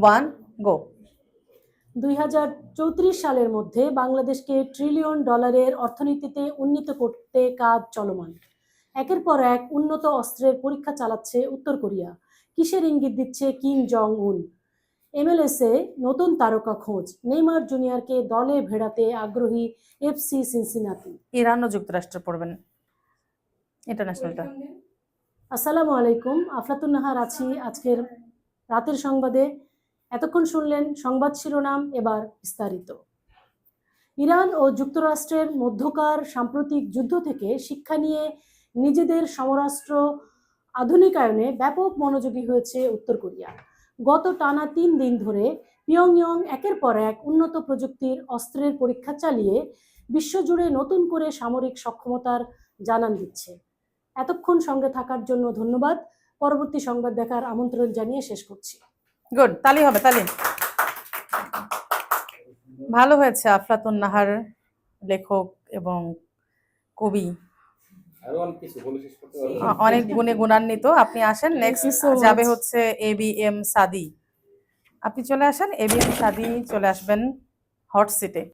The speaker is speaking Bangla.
1 গো। 2034 সালের মধ্যে বাংলাদেশকে $1 ট্রিলিয়ন অর্থনীতিতে উন্নীত করতে কাজ চলমান। একের পর এক উন্নত অস্ত্রের পরীক্ষা চালাচ্ছে উত্তর কোরিয়া। কিসের ইঙ্গিত দিচ্ছে কিম জং উন? MLS-এ নতুন তারকা খোঁজ। নেইমার জুনিয়রকে দলে ভেড়াতে আগ্রহী FC সিনসিনাতি। ইরান ও যুক্তরাষ্ট্র পড়বেন ইন্টারন্যাশনালটা। আসসালামু আলাইকুম, আফলাতুন নাহার আছি আজকের রাতের সংবাদে। এতক্ষণ শুনলেন সংবাদ শিরোনাম, এবার বিস্তারিত। ইরান ও যুক্তরাষ্ট্রের মধ্যকার সাম্প্রতিক যুদ্ধ থেকে শিক্ষা নিয়ে নিজেদের সমরাস্ত্র আধুনিকায়নে ব্যাপক মনোযোগী হয়েছে উত্তর কোরিয়া। গত টানা 3 দিন ধরে পিয়ংইয়ং একের পর এক উন্নত প্রযুক্তির অস্ত্রের পরীক্ষা চালিয়ে বিশ্বজুড়ে নতুন করে সামরিক সক্ষমতার জানান দিচ্ছে। এতক্ষণ সঙ্গে থাকার জন্য ধন্যবাদ। পরবর্তী সংবাদ দেখার আমন্ত্রণ জানিয়ে শেষ করছি। গুড, তালি হবে, তালি। ভালো হয়েছে। আফলাতুন নাহার লেখক এবং কবি, অনেক গুণে গুণান্বিত। আপনি আসেন। নেক্সট যাবে হচ্ছে ABM সাদি। আপনি চলে আসেন, ABM সাদি চলে আসবেন হট সিটে।